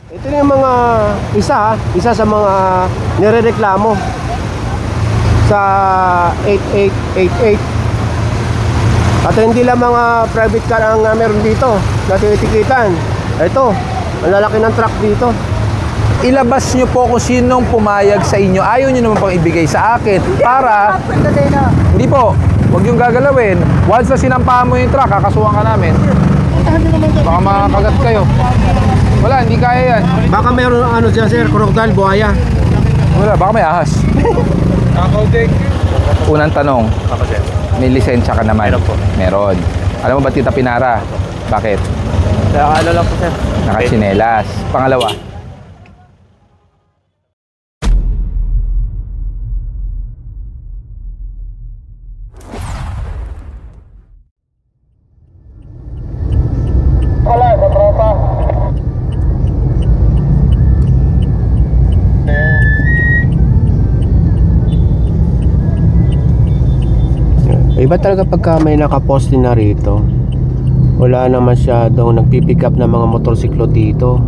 Ito yung mga isa sa mga nirereklamo sa 8888. At hindi lang mga private car ang meron dito na tinitikitan. Ito, ang lalaki ng truck dito. Ilabas nyo po kung sinong pumayag sa inyo. Ayaw nyo naman pang ibigay sa akin para... Hindi po, huwag yung gagalawin. Once na sinampahan mo yung truck, kakasuhan ka namin. Baka makagat kayo. Wala, hindi kaya yan. Baka mayroon ano dyan sir, crocodile, buhaya. Wala, baka may ahas. Unang tanong, may lisensya ka naman? Meron po. Meron. Alam mo ba Tita Pinara? Bakit? Ano lang po sir? Nakatsinelas. Pangalawa, Iba talaga pagka may nakaposte na rito. Wala na masyadong nagpipick up ng mga motorsiklo dito.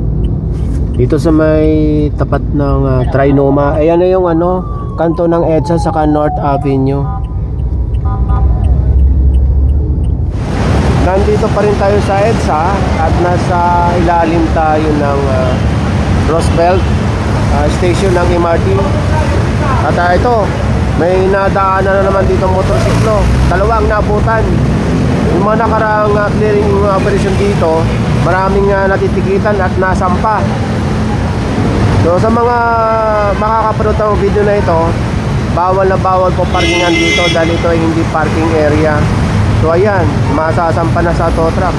Dito sa may tapat ng Trinoma. Ayan na yung ano, kanto ng EDSA saka North Avenue. Nandito pa rin tayo sa EDSA at nasa ilalim tayo ng Roosevelt station ng MRT. At ito, may nadaanan na naman dito motorsiklo. Dalawang nabutan. Yung mga nakaraang clearing operation dito, maraming natitikitan at nasampa. So sa mga makakapanood ng video na ito, bawal na bawal po parkingan dito dahil ito ay hindi parking area. So ayan, masasampa na sa tow truck.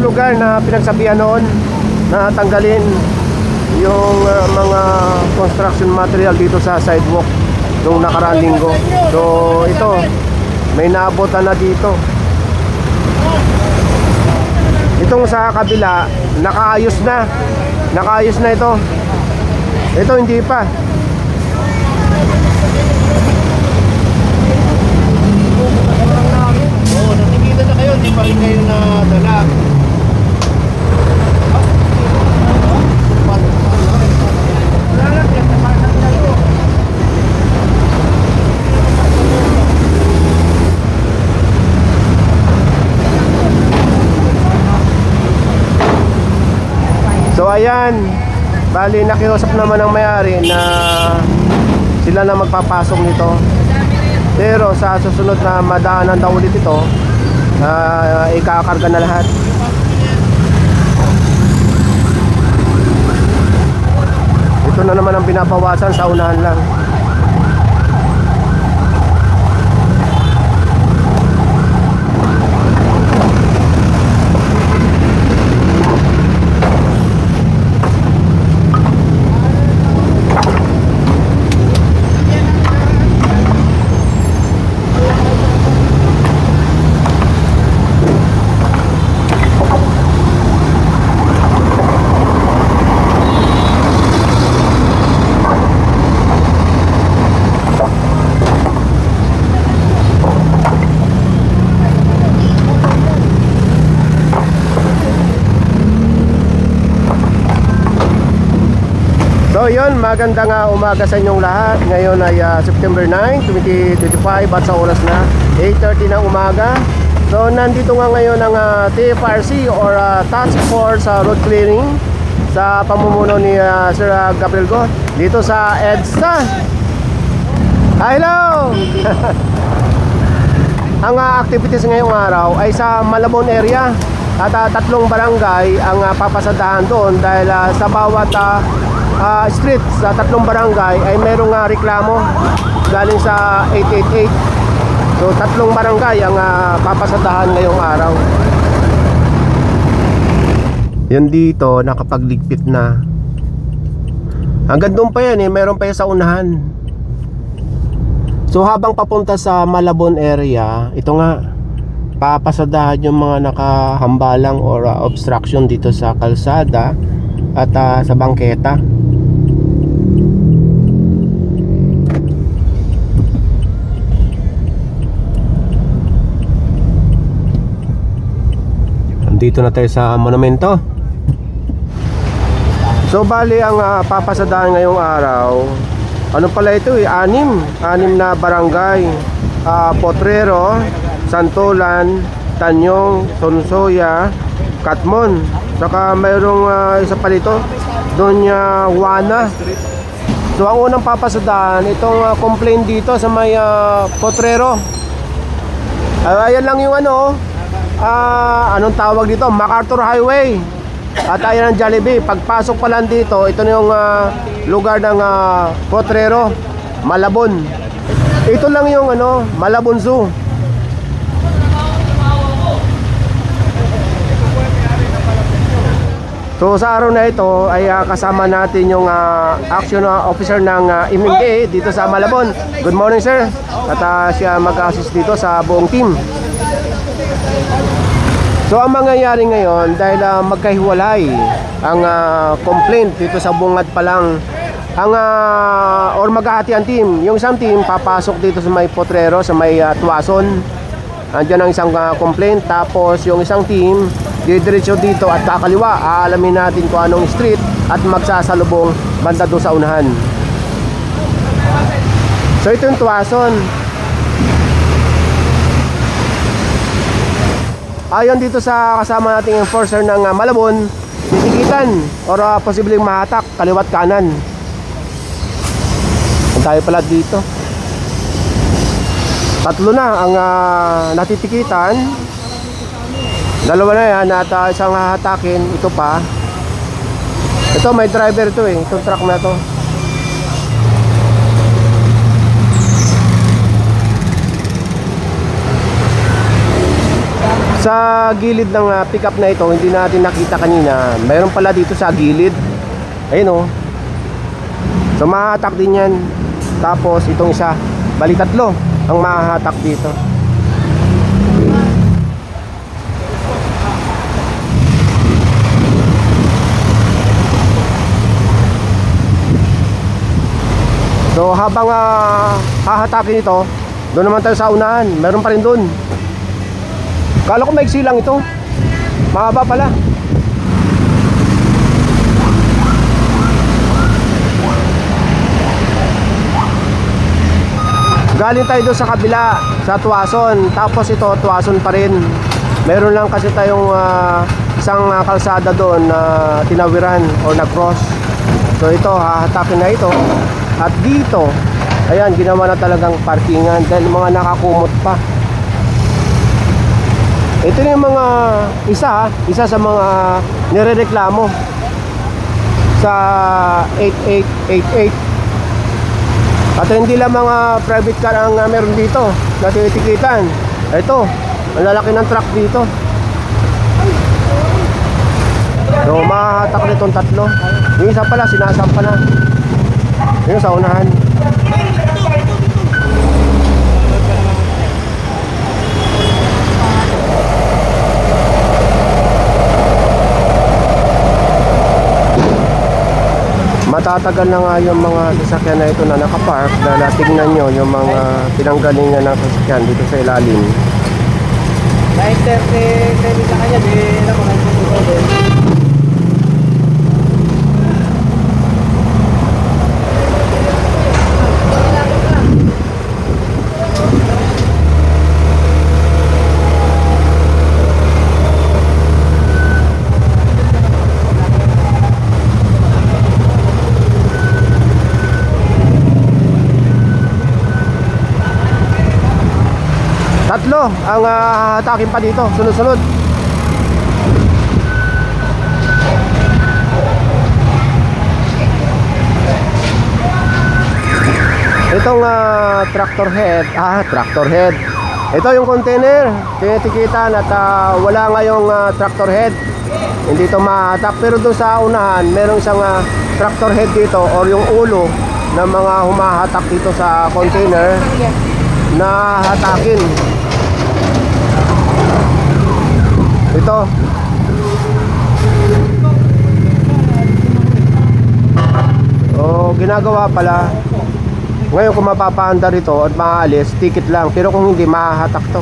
Lugar na pinagsabihan noon na tanggalin yung mga construction material dito sa sidewalk nung nakaraang linggo. So ito, may naabutan na dito. Itong sa kabila, nakaayos na ito. Ito hindi pa. Oo, natikita na kayo, hindi pa rin kayo nadala. So ayan, bali nakiusap naman ng may-ari na sila na magpapasok nito. Pero sa susunod na madaanan daw ulit ito, ikakarga na lahat. Ito na naman ang pinapawasan sa unahan lang. So yun, magandang umaga sa inyong lahat. Ngayon ay September 9, 2025 at sa oras na 8:30 ng umaga. So nandito nga ngayon ang TFRC or Task Force Road Clearing sa pamumuno ni Sir Gabriel Go dito sa EDSA. Hello! Ang activities ngayong araw ay sa Malabon area at tatlong barangay ang papasadahan doon dahil sa bawat street sa tatlong barangay ay merong reklamo galing sa 888. So tatlong barangay ang papasadahan ngayong araw. Yan dito nakapagligpit na. Hanggang doon pa yan meron pa yan sa unahan. So habang papunta sa Malabon area, ito nga papasadahan yung mga nakahambalang or obstruction dito sa kalsada at sa bangketa. Dito na tayo sa monumento. So bali ang papasadahan ngayong araw, ano pala ito anim na barangay, Potrero, Santolan, Tanyong, Sonsoya, Katmon. Saka mayroong isa pa dito, Doña Juana. So ang unang papasadahan, itong complaint dito sa may Potrero. Ayan lang yung anong tawag dito, MacArthur Highway. At ayan ang Jollibee. Pagpasok pa lang dito, ito na yung lugar ng Potrero, Malabon. Ito lang yung Malabon Zoo. So sa araw na ito ay kasama natin yung action officer ng MMDA dito sa Malabon. Good morning, sir. At siya mag-assist dito sa buong team. So ang mangyayari ngayon, dahil magkahiwalay ang complaint dito sa bungad pa lang, or maghahati ang team. Yung isang team papasok dito sa may Potrero, sa may Tuason. Andiyan ang isang complaint. Tapos yung isang team didiretso dito at kakaliwa. Aalamin natin kung anong street at magsasalubong banda doon sa unahan. So ito yung Tuason. Ayon dito sa kasama nating enforcer ng Malabon, titikitan or posibleng mahatak kaliwat kanan. Ang tayo pala dito. Tatlo na ang natitikitan. Dalawa na yan at isang hahatakin. Ito pa. Ito may driver ito itong truck na to. Sa gilid ng pickup na ito, hindi natin nakita kanina. Mayroon pala dito sa gilid. Ayun So mahahatak din yan. Tapos itong isa, bali tatlo ang mahahatak dito. So habang hahatakin ito, doon naman tayo sa unahan. Meron pa rin doon. Kala ko maiksi lang ito. Mahaba pala. Galing tayo doon sa kabila, sa Tuason. Tapos ito, Tuason pa rin. Meron lang kasi tayong isang kalsada doon na tinawiran o nag-cross. So ito, hahatakin na ito. At dito, ayan, ginawa na talagang parkingan dahil mga nakakumot pa. Ito yung mga isa sa mga nirereklamo sa 8888. At hindi lang mga private car ang meron dito na tinitikitan. Ito, ang lalaki ng truck dito. So mahahatak na itong tatlo. Yung isa pala sinasampa na. Yung sa unahan. Matatagal na nga yung mga sasakyan na ito na nakapark. Dahil tingnan nyo yung mga pinanggalingan ng sasakyan dito sa ilalim. 9:30 sa kanya, di na ko Tatlo ang hahatakin pa dito, sunod-sunod. Itong tractor head. Ito yung container, tinitikitan at wala ngayong tractor head. Hindi ito mahatak, pero doon sa unahan, merong isang tractor head dito or yung ulo ng mga humahatak dito sa container na hatakin. Ito. Ginagawa pala. Ngayon kung mapapaandar ito at maaalis, ticket lang. Pero kung hindi, mahahatak to.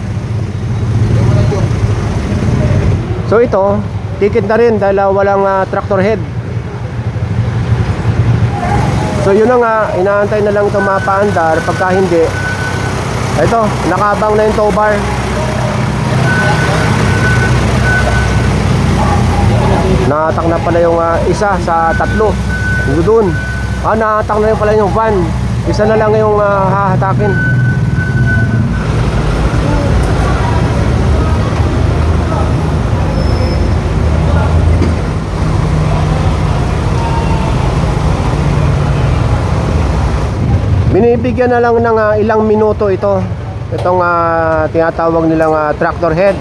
So ito, ticket na rin dahil walang tractor head. So yun na nga, inaantay na lang ito mapaandar. Pagka hindi, ito, nakabang na yung tow bar. Naatak na pala yung isa sa tatlo. Doon. Naatak na yung pala yung van. Isa na lang yung hahatakin. Binibigyan na lang ng ilang minuto ito. Itong tinatawag nilang tractor head.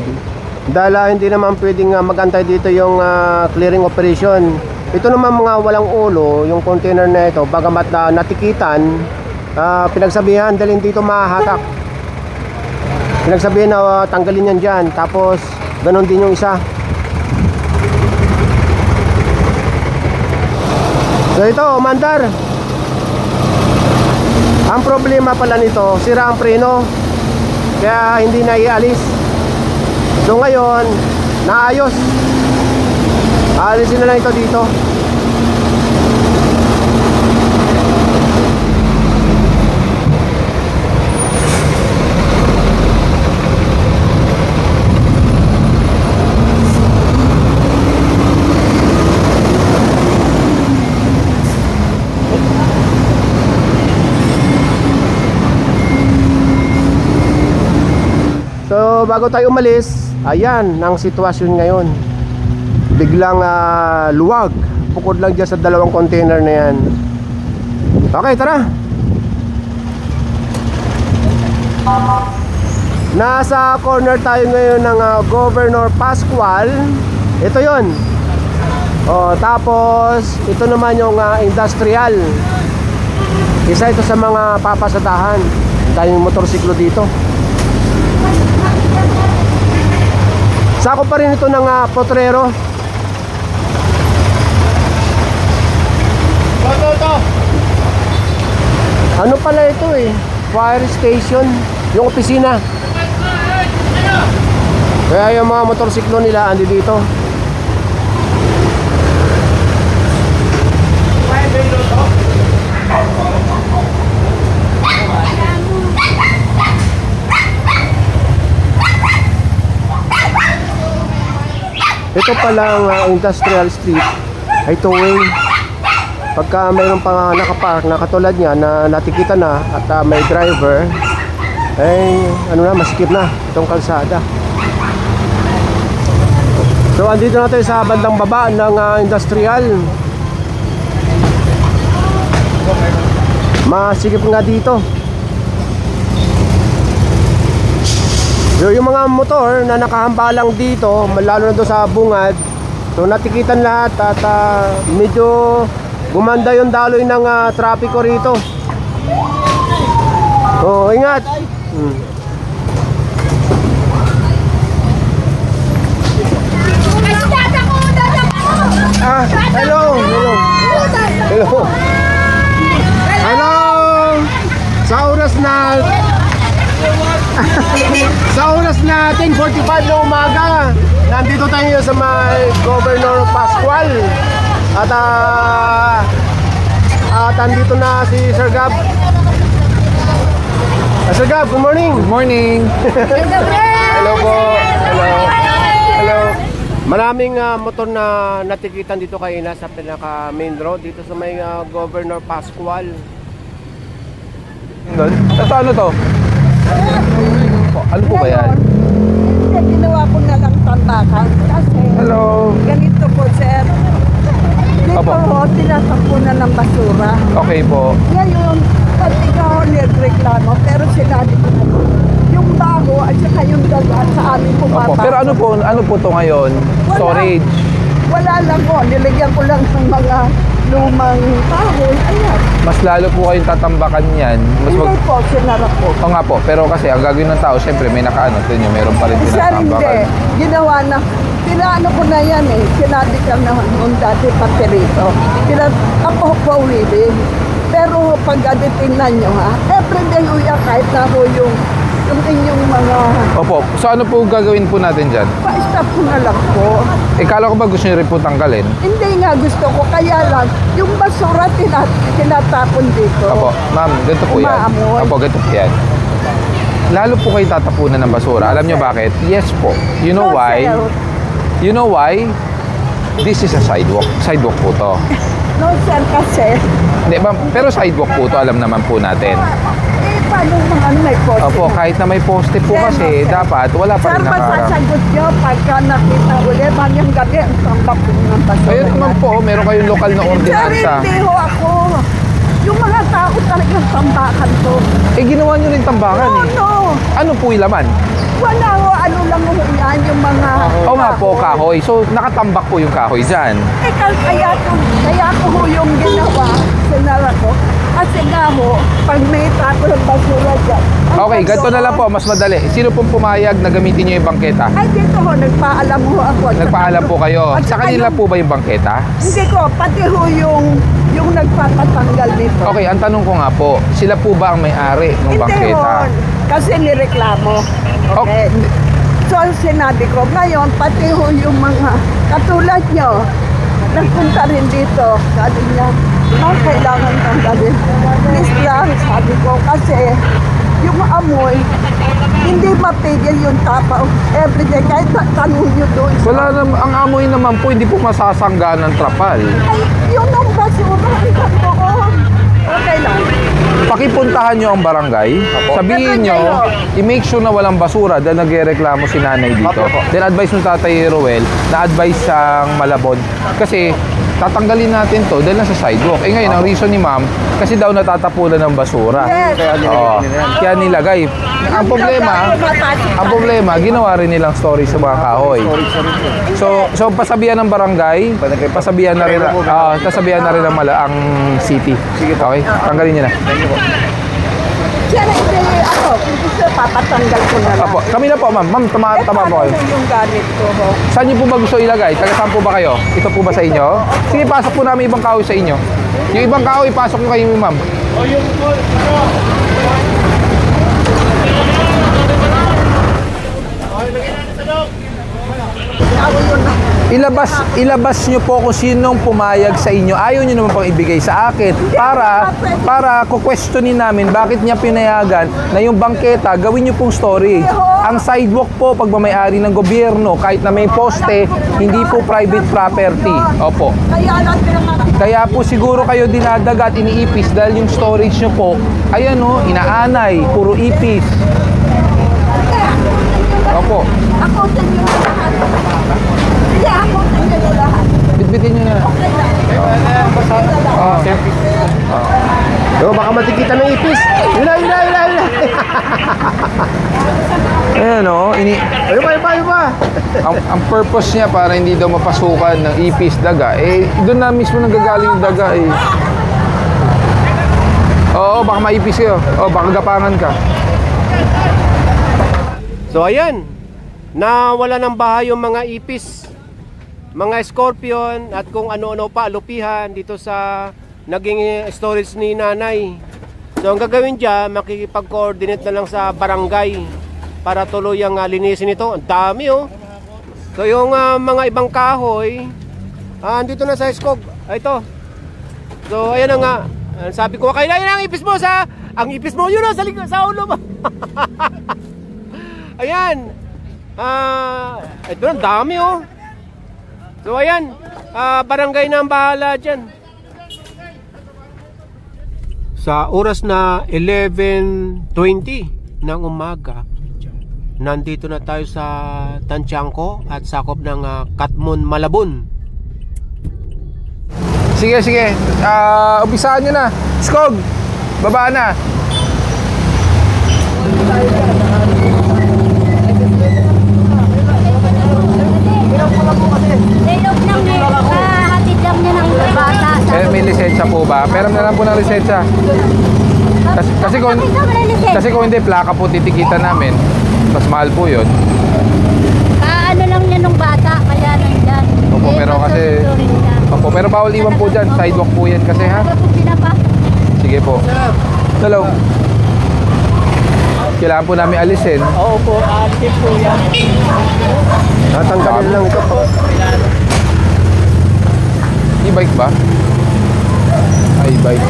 Dahil hindi naman pwedeng magantay dito yung clearing operation. Ito naman mga walang ulo, yung container na ito, bagamat natikitan, pinagsabihan dahil dito mahahatak. Pinagsabihan na tanggalin yan dyan. Tapos ganon din yung isa. So ito, umandar. Ang problema pala nito, sira ang preno. Kaya hindi na ialis. So ngayon, naayos. Aalisin na lang ito dito. So bago tayo umalis, ayan ang sitwasyon ngayon. Biglang luwag. Bukod lang dyan sa dalawang container na yan. Okay, tara. Nasa corner tayo ngayon ng Governor Pascual. Ito yon. Tapos ito naman yung industrial. Isa ito sa mga papasadahan. Tayong motorsiklo dito. Sako pa rin ito ng Potrero. Ano pala ito fire station. Yung opisina. Kaya yung mga motorsiklo nila andi dito. Ito palang industrial street, highway. Pagka mayroon pang nakapark na katulad niya na natikita na at may driver, masikip na itong kalsada. So andito na tayo sa bandang baba ng industrial. Masikip nga dito. So, yung mga motor na nakahambalang dito, lalo na doon sa bungad, so natikitan lahat at medyo gumanda yung daloy ng trapiko rito. Ingat. Hello. Hello. Sa oras na 10:45 na umaga, nandito tayo sa may Governor Pascual. At andito na si Sir Gab. Sir Gab, good morning. Good morning. Hello po. Hello. Maraming motor na natikitan dito kaina sa pinaka main road dito sa may Governor Pascual. Ito ano to? Ano po ba yan? Ginawa ko na lang tambakan kasi Hello. ganito po, sir. Dito Opo. ho, tinatampunan ng basura. Okay po. Ngayon, pati ka ho nagreklamo, pero sila dito na yung bago at saka yung dagat sa amin Opo. pumapasok. Pero ano po to ngayon? Storage. Wala lang ho, nilagyan ko lang ng mga lumang kahoy. Ayan. Mas lalo po kayong tatambakan yan. Hindi po, sinarap po. Oo nga po. Pero kasi ang gagawin ng tao, syempre may nakaano. Ito nyo, meron pa rin Sir, hindi. tinatambakan. Ginawa na. Pinaano ko na yan eh. Sinabi ka na noon dati pati rito. Ako po willing. Pero pag tingnan nyo ha, everyday uya kahit na ho yung inyong mga... Opo, so ano po gagawin po natin dyan? Pa-stop ko na lang po. Kala ko ba gusto nyo rin po tanggalin? Hindi nga gusto ko, kaya lang, yung basura tinatapon dito. Opo, ma'am, ganito po yan. Umaamoy. Opo, ganito po yan. Lalo po kayo tatapunan ng basura. Alam nyo bakit? Yes po. You know No, why? sir. You know why? This is a sidewalk. Sidewalk po to. No, sir, kasi... Hindi, ma'am, pero sidewalk po to, alam naman po natin. Paano mga may poste? Opo, kahit na may poste po kasi, dapat wala pa Sir, rin nakarang. masasagot nyo pagka nakita ulit, manyang gabi ang tambak ng basura. Ayun naman po, meron kayong lokal na Sir, ordinansa. hindi ho ako. Yung mga tao talagang tambakan to. Eh, ginawa nyo rin tambakan eh. No. Ano po yung laman? Wala ho, ano lang ho yan, yung mga... Oo nga po, kahoy. So, nakatambak po yung kahoy dyan. Eh, kaya ko ho yung ginawa, sinara ko. Kasi nga ho, pag may tapo ng basura dyan. ang Okay, ganito na lang po, basura- mas madali. Sino pong pumayag na gamitin nyo yung bangketa? Ay, dito ho, nagpaalam ho ako. Nagpaalam po kayo. At Sa saka kanila yung- po ba yung bangketa? Hindi ko, pati ho yung nagpapatanggal dito. Okay, ang tanong ko nga po, sila po ba ang may-ari ng Hindi ho, bangketa? kasi nireklamo. Oh, Okay. So, sinabi ko, ngayon, pati ho yung mga katulad nyo, nagpunta rin dito. Sabi niya, kailangan tanggalin. Please lang, sabi ko, kasi yung amoy, hindi mapigil yung tapa everyday. Kahit tanong nyo doon. Wala naman, ang amoy naman po, hindi po masasangga ng trapal. Ay, yun ang basura. Doon. Okay lang. Pakipuntahan nyo ang barangay, sabihin nyo, i-make sure na walang basura dahil nagrereklamo si nanay dito. Then advice ng tatay Roel na advice ang Malabon. Kasi tatanggalin natin to dahil nasa sidewalk. Eh ngayon, ang reason ni ma'am, kasi daw natatapunan ng basura. Yes. Oo, kaya nilagay. Ang problema, ginawa rin nilang story sa mga kahoy. So pasabihan ng barangay, pasabihan na rin, pasabihan na rin ang city. Okay, tanggalin niyo na. Siya na hindi ako. Kung gusto, papatanggal ko na lang. Apo, kami na po, ma'am. Ma'am, tama po kayo. Paano yung gamit ko ho? Saan niyo po ba gusto ilagay? Taga saan po ba kayo? Ito po ba sa inyo? Sige, pasok po namin ibang kahoy sa inyo. Yung ibang kahoy, pasok niyo kayo, ma'am. Ilabas niyo po kung sinong pumayag sa inyo. Ayaw niyo naman pang ibigay sa akin para kukwestiyonin namin bakit niya pinayagan na yung bangketa gawin niyo pong storage. Ang sidewalk po pagmamayari ng gobyerno kahit na may poste, hindi po private property. Opo. Kaya lang pinamati. Kaya po siguro kayo dinadagat, iniipis dahil yung storage niyo po, ayan o, inaanay, puro ipis. Opo. Ako sa inyo na lahat. Hindi, ako sa inyo na lahat. Bitbitin niyo na. Okay lang. Yo, baka matikita ng ipis. Yun na. Ayan o, Ayun pa. ang purpose niya para hindi daw mapasukan ng ipis, daga, eh doon na mismo nanggagaling yung daga eh. Oo, baka maipis kayo. Oo, baka gapangan ka. So ayan, nawala ng bahay yung mga ipis, mga scorpion at kung ano-ano pa, lupihan dito sa naging storage ni nanay. So ang gagawin dyan, makikipag-coordinate na lang sa barangay para tuloy ang linisin ito. Ang dami oh. So yung mga ibang kahoy, andito na sa skog. Ito. So ayan na nga. Sabi ko, kailan ang ipis mo ang ipis mo yun sa ulo mo. Ayan. Ito ang dami oh. So ayan, barangay na ang bahala dyan. Sa oras na 11:20 ng umaga, nandito na tayo sa Tanchanco at sakop ng Katmon, Malabon. Sige. Umpisahan nyo na. Skog, baba na. Hatid lang niya ng bata. May lisensya po ba? Pero na lang po ng lisensya. Kasi kung hindi, plaka po titikitan namin. Mas mahal po yun. Ano lang niya nung bata, kaya nandyan. Opo, pero kasi... masusundurin niya. Opo, pero bawal iwan po dyan. Sidewalk po yan kasi ha. Para po pinapa. Sige po. Hello. Kailangan po namin alisin. Oo po, tip po yan. Natanggalin lang ito po. E-bike ba? Ay, bike.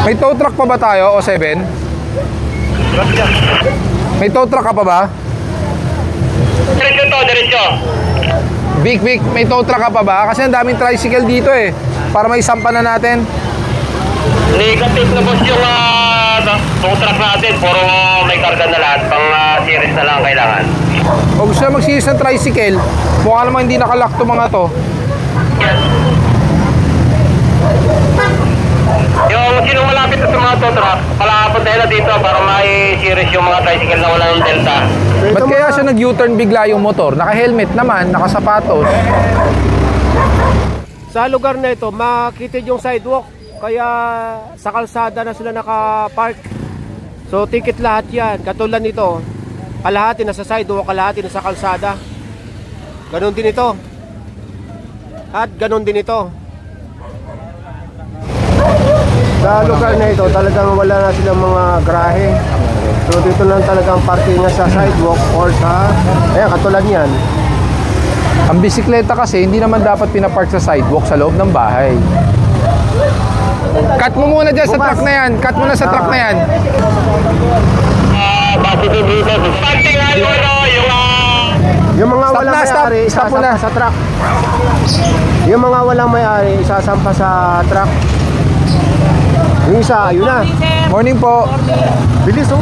May tow truck pa ba tayo o 7? May tow truck ka pa ba? Diretso to, diretso. Vic, may tow truck ka pa ba? Kasi ang daming tricycle dito eh. Para may sampa na natin. Negative na boss yung tow truck natin. Puro may karga na lahat. Pang series na lang kailangan. O gusto na magsisis ng tricycle, mukha namang hindi nakalak to mga to. Yung sinong malapit sa mga tow truck, palakapon tayo na dito para may series yung mga tricycle na walang delta. Ba't kaya siya nag-U-turn bigla yung motor? Naka-helmet naman, nakasapatos. Sa lugar na ito, makitid yung sidewalk. Kaya sa kalsada na sila nakapark. So ticket lahat yan. Katulad nito, kalahati nasa sidewalk, kalahati nasa kalsada. Ganon din ito. At ganon din ito. Sa lugar na ito, talagang wala na silang mga garahe. So dito lang talagang parking sa sidewalk or sa... Ayan, katulad niyan. Ang bisikleta kasi, hindi naman dapat pinapark sa sidewalk sa loob ng bahay. Cut mo muna dyan sa truck na yan. Cut mo na sa truck na yan. Base din dito. Pagtingan mo no, Yung mga Stop walang na, stop. may-ari, Stop mo na. isasampa sa truck. Yung mga walang may-ari, isasampa sa truck. Yung isa, ayun na. Morning po. Bilis oh.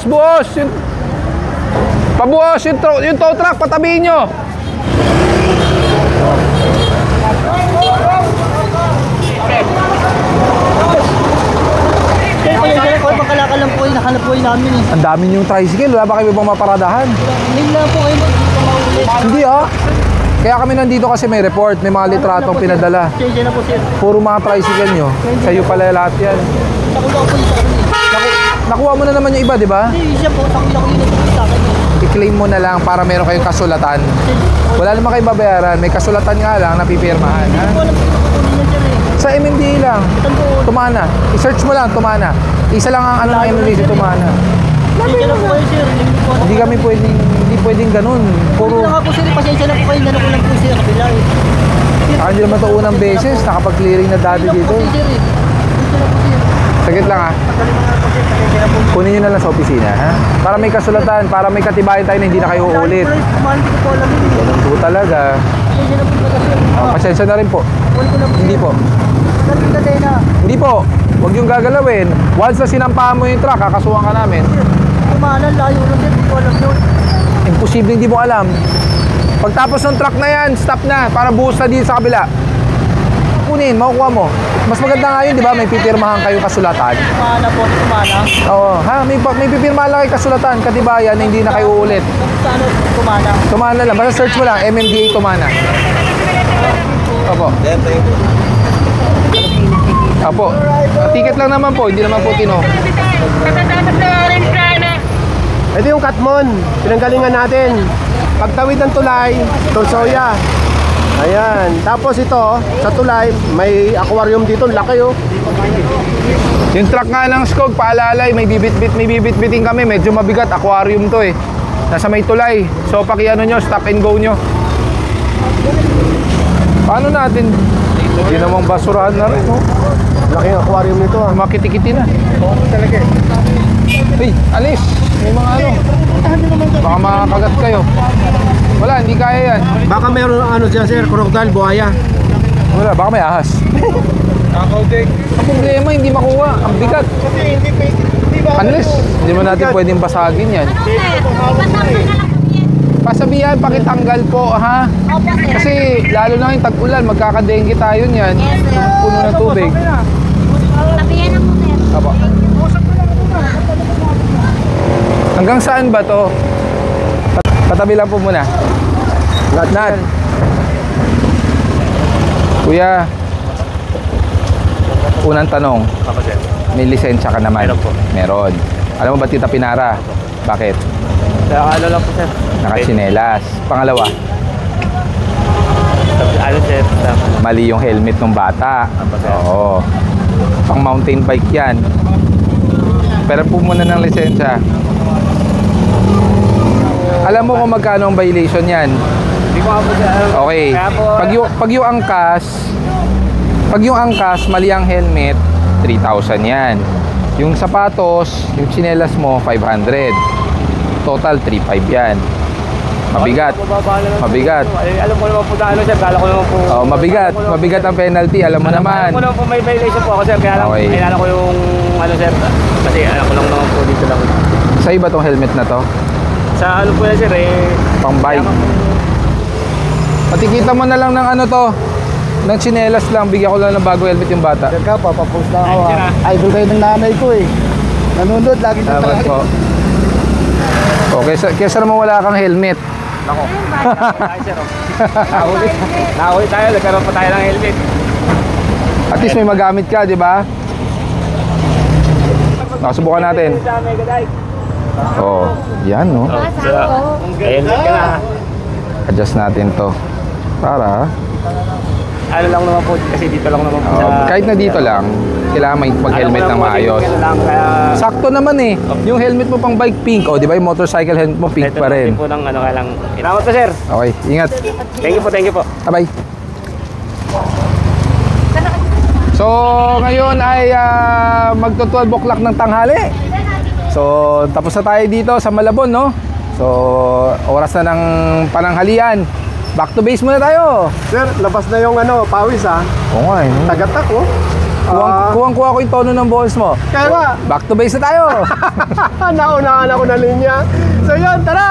Buos! Pabuos yung tow truck, patabihin nyo. Kaya makalakal lang po yung nakalap po namin eh. Ang dami yung tricycle, wala ba kayo ibang maparadahan? Hindi lang po kayo maulit. Hindi Kaya kami nandito kasi may report, may mga litratong pinadala. Change na po sir. Puro mga tricycle nyo. Sa'yo pala lahat yan. Nakuha po yung sa akin. Nakuha mo na naman yung iba, di ba? Hindi, siya po. Nakuha ko yung sa akin. I-claim mo na lang para meron kayong kasulatan. Wala naman kayo babayaran. May kasulatan nga lang na pipirmahan. Ha? Hindi ko alam kung kukunin yan sir eh. Sa MMDA lang. Tumana. I-search mo lang, Tumana. Isa lang ang ano ng MMDA, Tumana. Pasensya na po kayo sir. Hindi kami pwedeng ganun. Puro na nga po sir. Pasensya na po kayo. Nanak ko lang po sir. Kabila eh. Hindi naman ito unang beses. Nakapag-clearing na dati dito. Sir eh. Pasensya na po sir. Saglit lang ha. Kunin nyo na lang sa opisina ha. Para may kasulatan, para may katibayan tayo na hindi na kayo uulit. Kumahan ko po alam yun eh. Ganun po talaga. Pasensya na po sir. Pasensya na rin po. Kunin ko na po. Hindi po. Nagkakatay na. Hindi po. Huwag yung gagalawin. Once na sinampahan mo yung truck, kakasuhan ka namin. Kumahanan, layo na sir. Hindi ko alam yun. Imposible hindi mo alam. Pagtapos ng truck na yan, stop na. Para buhos na dito sa kabila. Kunin, makukuha mo. Mas maganda nga yun, di ba? May pipirmahan kayong kasulatan. Kumana po. Kumana. Oo, ha? May pipirmahan lang kayo kasulatan, katibayan na hindi na kayo uulit. Sa ano? Kumana. Tumana lang. Basta search mo lang, MMDA Tumana. Opo. Opo. Ticket lang naman po, hindi naman po tino. Ito yung Katmon. Pinanggalingan natin. Pagtawid ng tulay, Tulsoya. Ayan. Tapos ito, sa tulay, may aquarium dito. Laki oh. Yung truck nga ng Skog, paalalay, may bibit-biting kami. Medyo mabigat, aquarium to eh. Nasa may tulay. So pakiano nyo, stop and go nyo. Paano natin? Hindi namang basurahan na rin, no? Laki yung aquarium nito ah. Makiti-kiti na. Hey, alis! May mga ano. Baka makakagat kayo. Wala, hindi kaya yan. Baka mayroon ano dyan sir, crocodile, buhaya. Wala, baka may ahas. Ang problema, hindi makuha. Ang bigat. Unless, hindi mo natin pwedeng basagin yan. Pasabihan, pakitanggal po, ha? Kasi, lalo na yung tag-ulan, magkakadengge tayo niyan. Puno ng tubig. Tabihan na muna yan. Apo. Hanggang saan ba to? Patabi lang po muna. Nat. Kuya, unang tanong, Ako, sir. may lisensya ka naman? Meron po. Meron. Alam mo ba't kita pinara? Bakit? Ano lang po, sir? Nakachinelas. Pangalawa, Ano, sir? mali yung helmet ng bata. Oo. Pang mountain bike yan. Pero po muna ng lisensya. Alam mo kung magkano ang violation yan? Hindi ko nga po, sir. Okay. Kaya po, Pag yung angkas, mali ang helmet, 3,000 yan. Yung sapatos, yung tsinelas mo, 500. Total, 3,500 yan. Mabigat. Mabigat. Alam ko naman po na ano, sir. Kala ko naman po. Oh, mabigat. Mabigat ang penalty, alam mo naman. Alam ko naman po may violation po ako, sir. Kaya lang, Okay. kailangan ko yung ano, sir. Kasi alam ko lang naman po dito lang. Sa iba tong helmet na to? Sa ano po yan, sir, Pang bike. Patikita mo na lang ng ano to. Ng tsinelas lang, bigyan ko lang ng bago helmet yung bata. Sir ka, papapost na ako. Ay, sir, Idol kayo ng nanay ko eh. Nanonood, lagi na Salamat po. Okay, kesa naman wala kang helmet. Nako. Tayo, sir. Nakahuli tayo. Nagkaroon pa tayo ng helmet. At least may magamit ka, di ba? Subukan natin. Sa Mega Dike. Oh, yan no. Helmet ka na. Adjust natin to. Para, Ano lang naman po, kasi dito lang naman po kahit na dito lang, kailangan mag-helmet ng maayos. Ano lang, kaya... Sakto naman eh. Yung helmet mo pang bike pink, oh, di ba? Yung motorcycle helmet mo pink Ito pa rin. po ng ano, kaya lang... Inamot po, sir. Okay, ingat. Thank you po. Bye. So, ngayon ay magto 12 o'clock ng tanghali. So, tapos na tayo dito sa Malabon, no? So, oras na ng pananghalian. Back to base muna tayo. Sir, labas na yung ano, pawis ha. Oo nga, eh. Tagatak oh. Kuwang-kuha ko yung tono ng boses mo. Kaya nga, Back to base na tayo. naunahan ako na linya. So yun, tara!